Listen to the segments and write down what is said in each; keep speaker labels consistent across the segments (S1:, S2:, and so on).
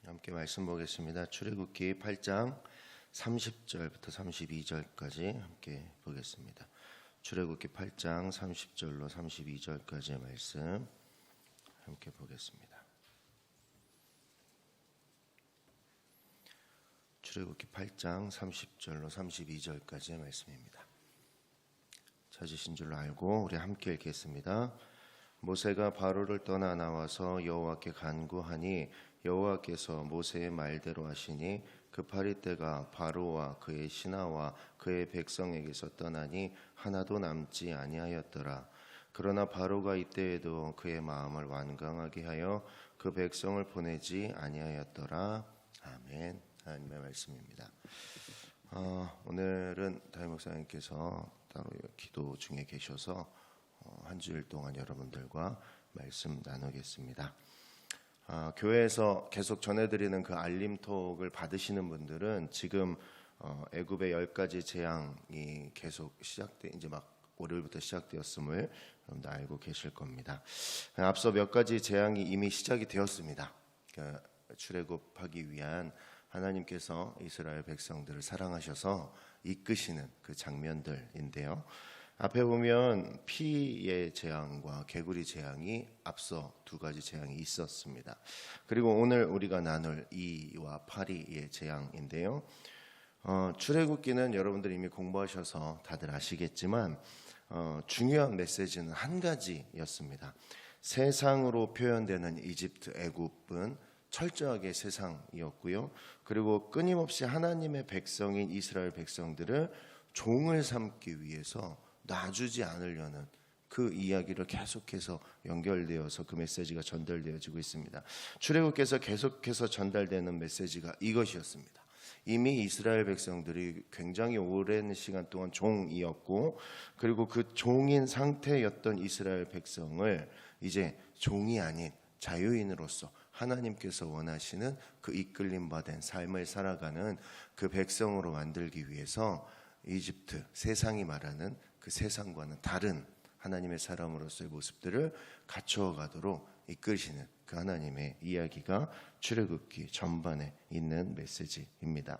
S1: 함께 말씀 보겠습니다. 출애굽기 8장 30절부터 32절까지 함께 보겠습니다. 출애굽기 8장 30절로 32절까지의 말씀 함께 보겠습니다. 출애굽기 8장 30절로 32절까지의 말씀입니다. 찾으신 줄로 알고 우리 함께 읽겠습니다. 모세가 바로를 떠나 나와서 여호와께 간구하니 여호와께서 모세의 말대로 하시니 그 파리떼가 바로와 그의 신하와 그의 백성에게서 떠나니 하나도 남지 아니하였더라. 그러나 바로가 이때에도 그의 마음을 완강하게 하여 그 백성을 보내지 아니하였더라. 아멘. 하나님의 말씀입니다. 오늘은 다임 목사님께서 따로 기도 중에 계셔서 한 주일 동안 여러분들과 말씀 나누겠습니다. 교회에서 계속 전해드리는 그 알림톡을 받으시는 분들은 지금 애굽의 10가지 재앙이 계속 이제 막 월요일부터 시작되었음을 여러분들 알고 계실 겁니다. 앞서 몇 가지 재앙이 이미 시작이 되었습니다. 출애굽하기 위한 하나님께서 이스라엘 백성들을 사랑하셔서 이끄시는 그 장면들인데요. 앞에 보면 피의 재앙과 개구리 재앙이 앞서 두 가지 재앙이 있었습니다. 그리고 오늘 우리가 나눌 이와 파리의 재앙인데요. 출애굽기는 여러분들이 이미 공부하셔서 다들 아시겠지만 중요한 메시지는 한 가지였습니다. 세상으로 표현되는 이집트, 애굽은 철저하게 세상이었고요. 그리고 끊임없이 하나님의 백성인 이스라엘 백성들을 종을 삼기 위해서 놔주지 않으려는 그 이야기를 계속해서 연결되어서 그 메시지가 전달되어지고 있습니다. 출애굽께서 계속해서 전달되는 메시지가 이것이었습니다. 이미 이스라엘 백성들이 굉장히 오랜 시간 동안 종이었고, 그리고 그 종인 상태였던 이스라엘 백성을 이제 종이 아닌 자유인으로서 하나님께서 원하시는 그 이끌림 받은 삶을 살아가는 그 백성으로 만들기 위해서 이집트, 세상이 말하는 그 세상과는 다른 하나님의 사람으로서의 모습들을 갖추어 가도록 이끄시는 그 하나님의 이야기가 출애굽기 전반에 있는 메시지입니다.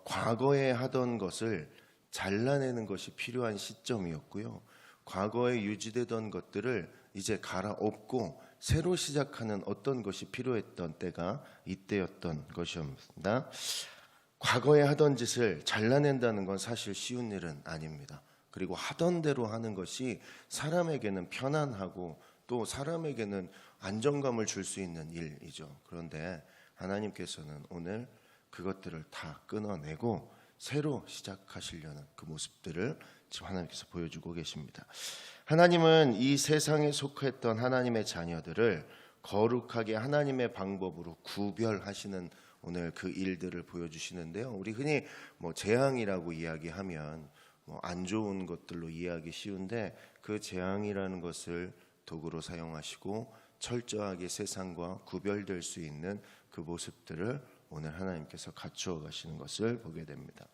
S1: 과거에 하던 것을 잘라내는 것이 필요한 시점이었고요. 과거에 유지되던 것들을 이제 갈아엎고 새로 시작하는 어떤 것이 필요했던 때가 이때였던 것이었습니다. 과거에 하던 짓을 잘라낸다는 건 사실 쉬운 일은 아닙니다. 그리고 하던 대로 하는 것이 사람에게는 편안하고 또 사람에게는 안정감을 줄 수 있는 일이죠. 그런데 하나님께서는 오늘 그것들을 다 끊어내고 새로 시작하시려는 그 모습들을 지금 하나님께서 보여주고 계십니다. 하나님은 이 세상에 속했던 하나님의 자녀들을 거룩하게 하나님의 방법으로 구별하시는 오늘 그 일들을 보여주시는데요. 우리 흔히 재앙이라고 이야기하면 안 좋은 것들로 이해하기 쉬운데 그 재앙이라는 것을 도구로 사용하시고 철저하게 세상과 구별될 수 있는 그 모습들을 오늘 하나님께서 갖추어 가시는 것을 보게 됩니다.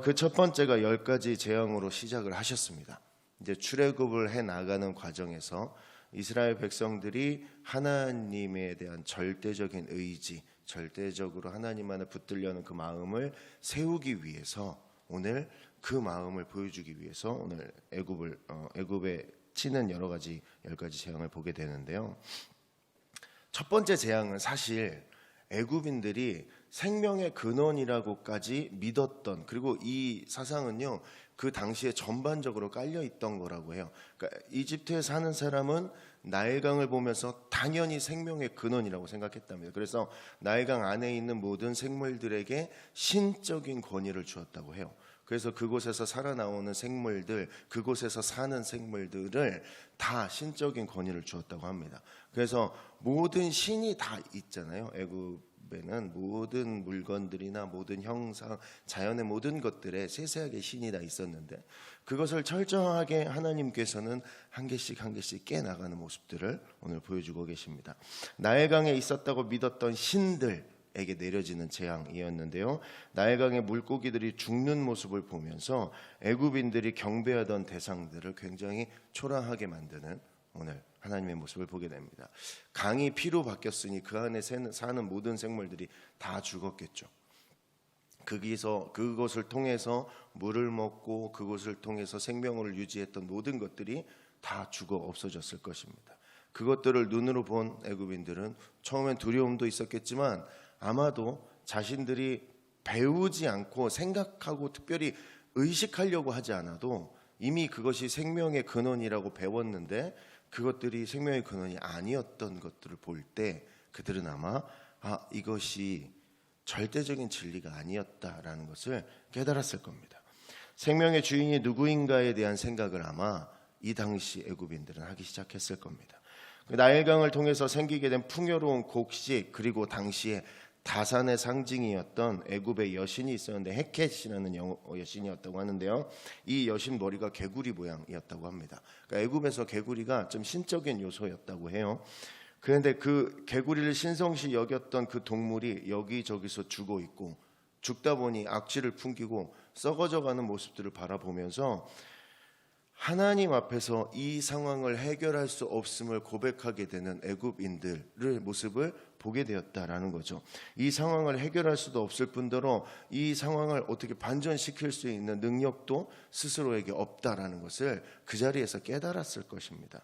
S1: 그 첫 번째가 10가지 재앙으로 시작을 하셨습니다. 이제 출애굽을 해 나가는 과정에서 이스라엘 백성들이 하나님에 대한 절대적인 의지, 절대적으로 하나님 안에 붙들려는 그 마음을 세우기 위해서 오늘 그 마음을 보여주기 위해서 오늘 애굽에 치는 여러 가지 10가지 재앙을 보게 되는데요. 첫 번째 재앙은 사실 애굽인들이 생명의 근원이라고까지 믿었던, 그리고 이 사상은요 그 당시에 전반적으로 깔려 있던 거라고 해요. 그러니까 이집트에 사는 사람은 나일강을 보면서 당연히 생명의 근원이라고 생각했답니다. 그래서 나일강 안에 있는 모든 생물들에게 신적인 권위를 주었다고 해요. 그래서 그곳에서 살아나오는 생물들, 그곳에서 사는 생물들을 다 신적인 권위를 주었다고 합니다. 그래서 모든 신이 다 있잖아요. 애굽에는 모든 물건들이나 모든 형상, 자연의 모든 것들에 세세하게 신이 다 있었는데 그것을 철저하게 하나님께서는 한 개씩 한 개씩 깨나가는 모습들을 오늘 보여주고 계십니다. 나일강에 있었다고 믿었던 신들에게 내려지는 재앙이었는데요. 나일강의 물고기들이 죽는 모습을 보면서 애굽인들이 경배하던 대상들을 굉장히 초라하게 만드는 오늘 하나님의 모습을 보게 됩니다. 강이 피로 바뀌었으니 그 안에 사는 모든 생물들이 다 죽었겠죠. 그것을 통해서 물을 먹고 그것을 통해서 생명을 유지했던 모든 것들이 다 죽어 없어졌을 것입니다. 그것들을 눈으로 본 애굽인들은 처음엔 두려움도 있었겠지만 아마도 자신들이 배우지 않고 생각하고 특별히 의식하려고 하지 않아도 이미 그것이 생명의 근원이라고 배웠는데 그것들이 생명의 근원이 아니었던 것들을 볼 때 그들은 아마 이것이 절대적인 진리가 아니었다라는 것을 깨달았을 겁니다. 생명의 주인이 누구인가에 대한 생각을 아마 이 당시 애굽인들은 하기 시작했을 겁니다. 나일강을 통해서 생기게 된 풍요로운 곡식, 그리고 당시에 다산의 상징이었던 애굽의 여신이 있었는데 헤켓이라는 여신이었다고 하는데요. 이 여신 머리가 개구리 모양이었다고 합니다. 그러니까 애굽에서 개구리가 좀 신적인 요소였다고 해요. 그런데 그 개구리를 신성시 여겼던 그 동물이 여기저기서 죽어 있고 죽다 보니 악취를 풍기고 썩어져가는 모습들을 바라보면서 하나님 앞에서 이 상황을 해결할 수 없음을 고백하게 되는 애굽인들의 모습을 보게 되었다라는 거죠. 이 상황을 해결할 수도 없을 뿐더러 이 상황을 어떻게 반전시킬 수 있는 능력도 스스로에게 없다라는 것을 그 자리에서 깨달았을 것입니다.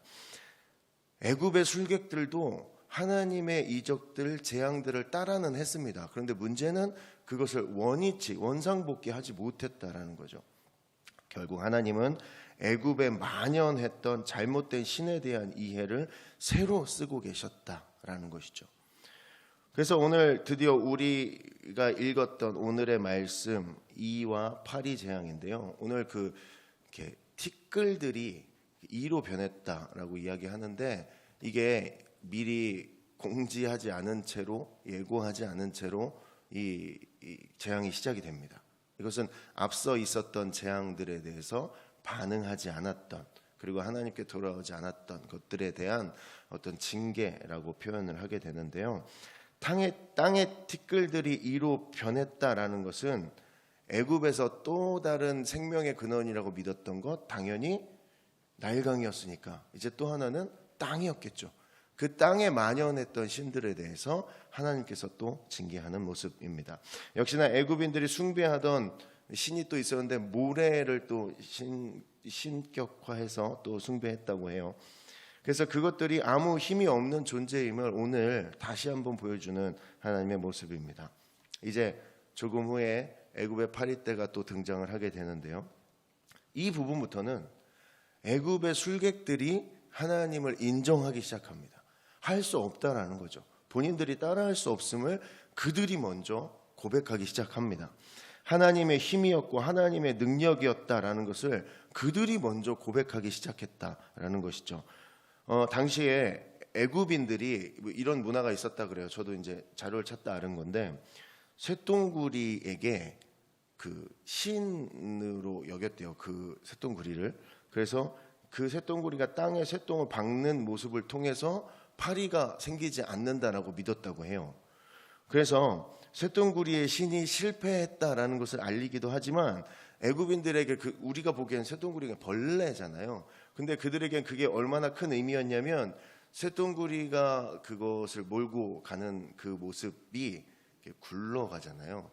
S1: 애굽의 술객들도 하나님의 이적들, 재앙들을 따라는 했습니다. 그런데 문제는 그것을 원상복귀하지 못했다라는 거죠. 결국 하나님은 애굽에 만연했던 잘못된 신에 대한 이해를 새로 쓰고 계셨다라는 것이죠. 그래서 오늘 드디어 우리가 읽었던 오늘의 말씀 2와 8이 재앙인데요. 오늘 이렇게 티끌들이 2로 변했다라고 이야기하는데 이게 미리 공지하지 않은 채로 예고하지 않은 채로 이 재앙이 시작이 됩니다. 이것은 앞서 있었던 재앙들에 대해서 반응하지 않았던, 그리고 하나님께 돌아오지 않았던 것들에 대한 어떤 징계라고 표현을 하게 되는데요. 땅의 티끌들이 이로 변했다라는 것은 애굽에서 또 다른 생명의 근원이라고 믿었던 것, 당연히 나일강이었으니까 이제 또 하나는 땅이었겠죠. 그 땅에 만연했던 신들에 대해서 하나님께서 또 징계하는 모습입니다. 역시나 애굽인들이 숭배하던 신이 또 있었는데 모래를 또 신격화해서 또 숭배했다고 해요. 그래서 그것들이 아무 힘이 없는 존재임을 오늘 다시 한번 보여주는 하나님의 모습입니다. 이제 조금 후에 애굽의 파리떼가 또 등장을 하게 되는데요. 이 부분부터는 애굽의 술객들이 하나님을 인정하기 시작합니다. 할 수 없다라는 거죠. 본인들이 따라할 수 없음을 그들이 먼저 고백하기 시작합니다. 하나님의 힘이었고 하나님의 능력이었다라는 것을 그들이 먼저 고백하기 시작했다라는 것이죠. 당시에 애굽인들이 이런 문화가 있었다 그래요. 저도 이제 자료를 찾다 아는 건데 쇳덩구리에게 그 신으로 여겼대요. 그 쇳덩구리를. 그래서 그 쇳덩구리가 땅에 쇳덩을 박는 모습을 통해서 파리가 생기지 않는다라고 믿었다고 해요. 그래서 쇳덩구리의 신이 실패했다라는 것을 알리기도 하지만 애굽인들에게 우리가 보기엔 쇳덩구리가 벌레잖아요. 근데 그들에겐 그게 얼마나 큰 의미였냐면 쇳덩구리가 그것을 몰고 가는 그 모습이 굴러가잖아요.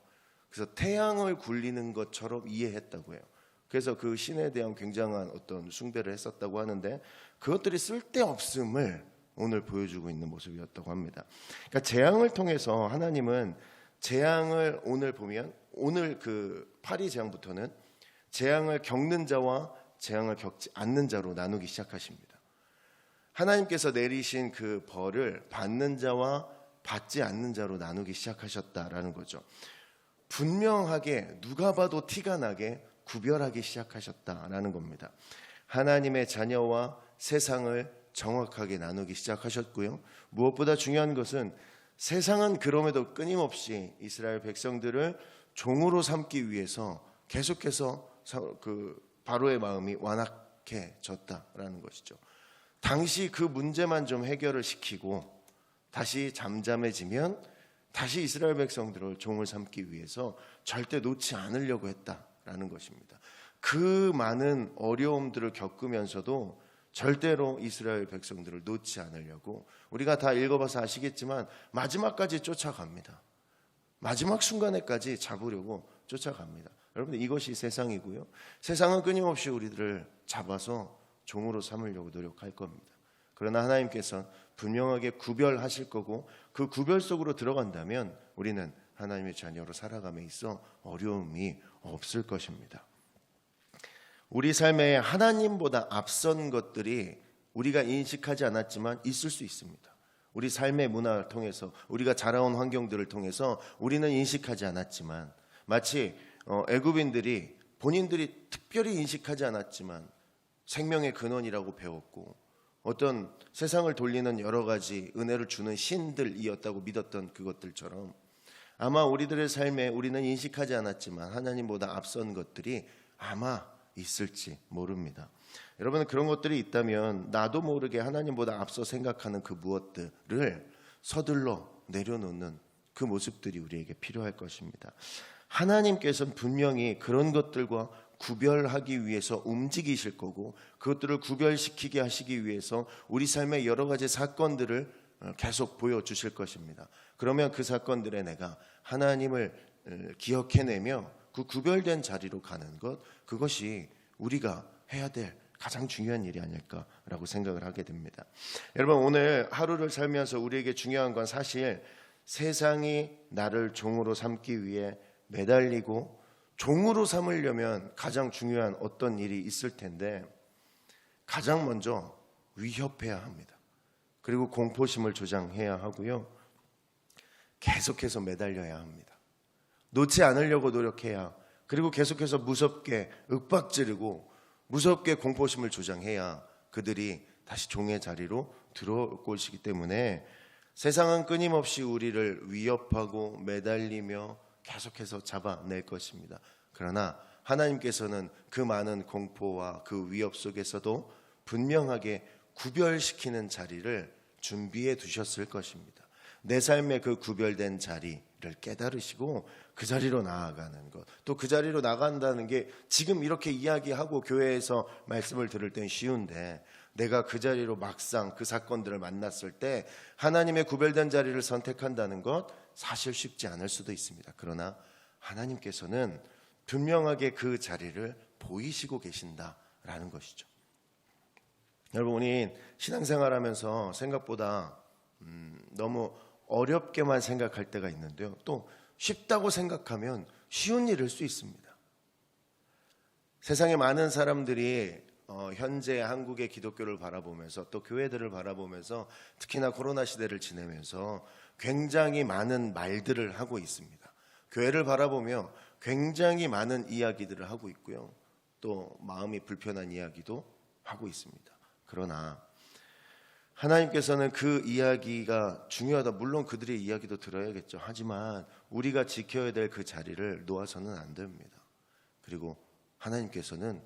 S1: 그래서 태양을 굴리는 것처럼 이해했다고 해요. 그래서 그 신에 대한 굉장한 어떤 숭배를 했었다고 하는데 그것들이 쓸데없음을 오늘 보여주고 있는 모습이었다고 합니다. 그러니까 재앙을 통해서 하나님은 재앙을 오늘 보면 오늘 그 파리 재앙부터는 재앙을 겪는 자와 재앙을 겪지 않는 자로 나누기 시작하십니다. 하나님께서 내리신 그 벌을 받는 자와 받지 않는 자로 나누기 시작하셨다라는 거죠. 분명하게 누가 봐도 티가 나게 구별하기 시작하셨다라는 겁니다. 하나님의 자녀와 세상을 정확하게 나누기 시작하셨고요. 무엇보다 중요한 것은 세상은 그럼에도 끊임없이 이스라엘 백성들을 종으로 삼기 위해서 계속해서 그 바로의 마음이 완악해졌다라는 것이죠. 당시 그 문제만 좀 해결을 시키고 다시 잠잠해지면 다시 이스라엘 백성들을 종을 삼기 위해서 절대 놓지 않으려고 했다라는 것입니다. 그 많은 어려움들을 겪으면서도 절대로 이스라엘 백성들을 놓지 않으려고 우리가 다 읽어봐서 아시겠지만 마지막까지 쫓아갑니다. 마지막 순간에까지 잡으려고 쫓아갑니다. 여러분, 이것이 세상이고요. 세상은 끊임없이 우리들을 잡아서 종으로 삼으려고 노력할 겁니다. 그러나 하나님께서는 분명하게 구별하실 거고 그 구별 속으로 들어간다면 우리는 하나님의 자녀로 살아감에 있어 어려움이 없을 것입니다. 우리 삶에 하나님보다 앞선 것들이 우리가 인식하지 않았지만 있을 수 있습니다. 우리 삶의 문화를 통해서 우리가 자라온 환경들을 통해서 우리는 인식하지 않았지만 마치 애굽인들이 본인들이 특별히 인식하지 않았지만 생명의 근원이라고 배웠고 어떤 세상을 돌리는 여러 가지 은혜를 주는 신들이었다고 믿었던 그것들처럼 아마 우리들의 삶에 우리는 인식하지 않았지만 하나님보다 앞선 것들이 아마 있을지 모릅니다. 여러분, 그런 것들이 있다면 나도 모르게 하나님보다 앞서 생각하는 그 무엇들을 서둘러 내려놓는 그 모습들이 우리에게 필요할 것입니다. 하나님께서는 분명히 그런 것들과 구별하기 위해서 움직이실 거고 그것들을 구별시키게 하시기 위해서 우리 삶의 여러 가지 사건들을 계속 보여주실 것입니다. 그러면 그 사건들에 내가 하나님을 기억해내며 그 구별된 자리로 가는 것, 그것이 우리가 해야 될 가장 중요한 일이 아닐까라고 생각을 하게 됩니다. 여러분, 오늘 하루를 살면서 우리에게 중요한 건 사실 세상이 나를 종으로 삼기 위해 매달리고 종으로 삼으려면 가장 중요한 어떤 일이 있을 텐데 가장 먼저 위협해야 합니다. 그리고 공포심을 조장해야 하고요. 계속해서 매달려야 합니다. 놓지 않으려고 노력해야, 그리고 계속해서 무섭게 윽박지르고 무섭게 공포심을 조장해야 그들이 다시 종의 자리로 들어올 것이기 때문에 세상은 끊임없이 우리를 위협하고 매달리며 계속해서 잡아낼 것입니다. 그러나 하나님께서는 그 많은 공포와 그 위협 속에서도 분명하게 구별시키는 자리를 준비해 두셨을 것입니다. 내 삶의 그 구별된 자리를 깨달으시고 그 자리로 나아가는 것, 또 그 자리로 나간다는 게 지금 이렇게 이야기하고 교회에서 말씀을 들을 땐 쉬운데 내가 그 자리로 막상 그 사건들을 만났을 때 하나님의 구별된 자리를 선택한다는 것 사실 쉽지 않을 수도 있습니다. 그러나 하나님께서는 분명하게 그 자리를 보이시고 계신다라는 것이죠. 여러분, 우리 신앙생활하면서 생각보다 너무 어렵게만 생각할 때가 있는데요. 또 쉽다고 생각하면 쉬운 일일 수 있습니다. 세상에 많은 사람들이 현재 한국의 기독교를 바라보면서 또 교회들을 바라보면서 특히나 코로나 시대를 지내면서 굉장히 많은 말들을 하고 있습니다. 교회를 바라보며 굉장히 많은 이야기들을 하고 있고요. 또 마음이 불편한 이야기도 하고 있습니다. 그러나 하나님께서는 그 이야기가 중요하다. 물론 그들의 이야기도 들어야겠죠. 하지만 우리가 지켜야 될 그 자리를 놓아서는 안 됩니다. 그리고 하나님께서는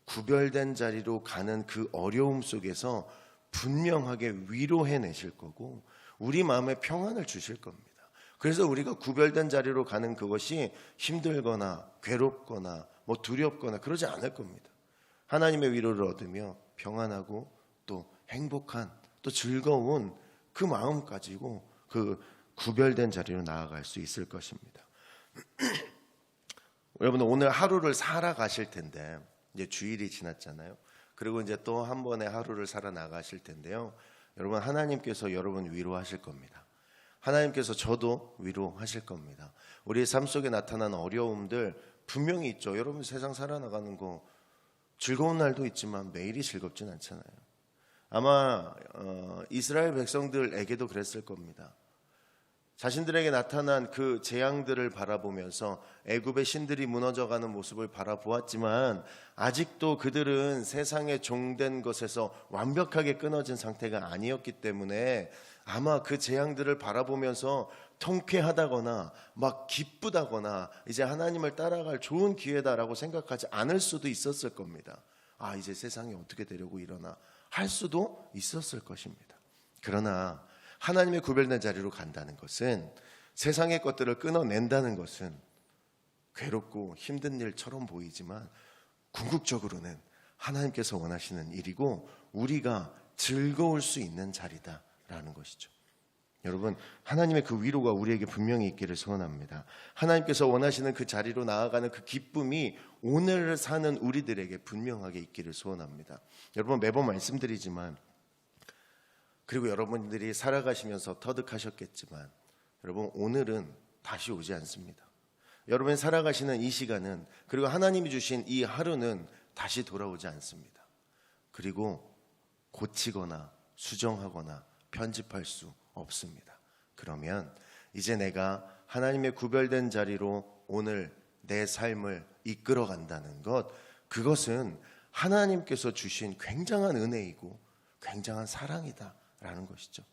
S1: 구별된 자리로 가는 그 어려움 속에서 분명하게 위로해내실 거고 우리 마음에 평안을 주실 겁니다. 그래서 우리가 구별된 자리로 가는 그것이 힘들거나 괴롭거나 두렵거나 그러지 않을 겁니다. 하나님의 위로를 얻으며 평안하고 또 행복한 또 즐거운 그 마음 가지고 그 구별된 자리로 나아갈 수 있을 것입니다. 여러분, 오늘 하루를 살아가실 텐데 이제 주일이 지났잖아요. 그리고 이제 또 한 번의 하루를 살아나가실 텐데요. 여러분, 하나님께서 여러분 위로하실 겁니다. 하나님께서 저도 위로하실 겁니다. 우리의 삶 속에 나타난 어려움들 분명히 있죠. 여러분, 세상 살아나가는 거 즐거운 날도 있지만 매일이 즐겁진 않잖아요. 아마 이스라엘 백성들에게도 그랬을 겁니다. 자신들에게 나타난 그 재앙들을 바라보면서 애굽의 신들이 무너져가는 모습을 바라보았지만 아직도 그들은 세상에 종된 것에서 완벽하게 끊어진 상태가 아니었기 때문에 아마 그 재앙들을 바라보면서 통쾌하다거나 막 기쁘다거나 이제 하나님을 따라갈 좋은 기회다라고 생각하지 않을 수도 있었을 겁니다. 아, 이제 세상이 어떻게 되려고 이러나 할 수도 있었을 것입니다. 그러나 하나님의 구별된 자리로 간다는 것은, 세상의 것들을 끊어낸다는 것은 괴롭고 힘든 일처럼 보이지만 궁극적으로는 하나님께서 원하시는 일이고 우리가 즐거울 수 있는 자리다라는 것이죠. 여러분, 하나님의 그 위로가 우리에게 분명히 있기를 소원합니다. 하나님께서 원하시는 그 자리로 나아가는 그 기쁨이 오늘을 사는 우리들에게 분명하게 있기를 소원합니다. 여러분, 매번 말씀드리지만, 그리고 여러분들이 살아가시면서 터득하셨겠지만, 여러분, 오늘은 다시 오지 않습니다. 여러분이 살아가시는 이 시간은, 그리고 하나님이 주신 이 하루는 다시 돌아오지 않습니다. 그리고 고치거나 수정하거나 편집할 수 없습니다. 그러면 이제 내가 하나님의 구별된 자리로 오늘 내 삶을 이끌어 간다는 것, 그것은 하나님께서 주신 굉장한 은혜이고 굉장한 사랑이다라는 것이죠.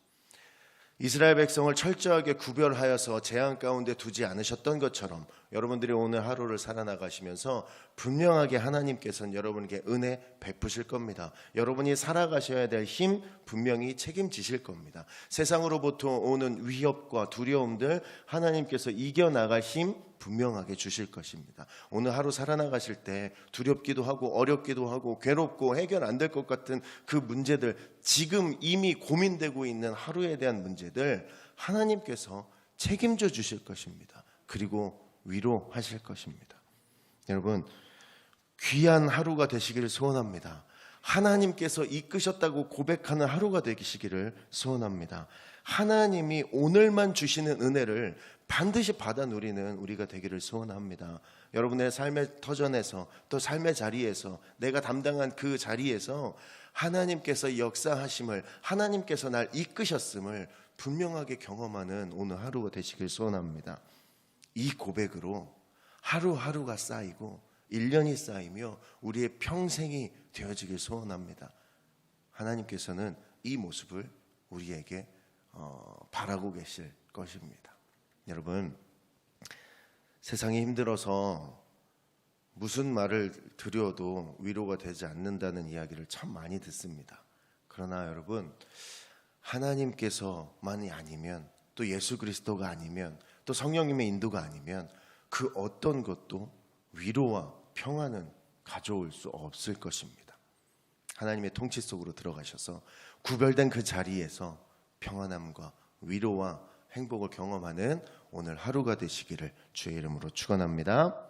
S1: 이스라엘 백성을 철저하게 구별하여서 재앙 가운데 두지 않으셨던 것처럼 여러분들이 오늘 하루를 살아나가시면서 분명하게 하나님께서는 여러분에게 은혜 베푸실 겁니다. 여러분이 살아가셔야 될 힘 분명히 책임지실 겁니다. 세상으로부터 오는 위협과 두려움들 하나님께서 이겨나갈 힘 분명하게 주실 것입니다. 오늘 하루 살아나가실 때 두렵기도 하고 어렵기도 하고 괴롭고 해결 안 될 것 같은 그 문제들, 지금 이미 고민되고 있는 하루에 대한 문제들 하나님께서 책임져 주실 것입니다. 그리고 위로하실 것입니다. 여러분, 귀한 하루가 되시기를 소원합니다. 하나님께서 이끄셨다고 고백하는 하루가 되시기를 소원합니다. 하나님이 오늘만 주시는 은혜를 반드시 받아 누리는 우리가 되기를 소원합니다. 여러분의 삶의 터전에서 또 삶의 자리에서 내가 담당한 그 자리에서 하나님께서 역사하심을, 하나님께서 날 이끄셨음을 분명하게 경험하는 오늘 하루가 되시길 소원합니다. 이 고백으로 하루하루가 쌓이고 1년이 쌓이며 우리의 평생이 되어지길 소원합니다. 하나님께서는 이 모습을 우리에게 바라고 계실 것입니다. 여러분, 세상이 힘들어서 무슨 말을 드려도 위로가 되지 않는다는 이야기를 참 많이 듣습니다. 그러나 여러분, 하나님께서만이 아니면, 또 예수 그리스도가 아니면, 또 성령님의 인도가 아니면 그 어떤 것도 위로와 평안은 가져올 수 없을 것입니다. 하나님의 통치 속으로 들어가셔서 구별된 그 자리에서 평안함과 위로와 행복을 경험하는 오늘 하루가 되시기를 주의 이름으로 축원합니다.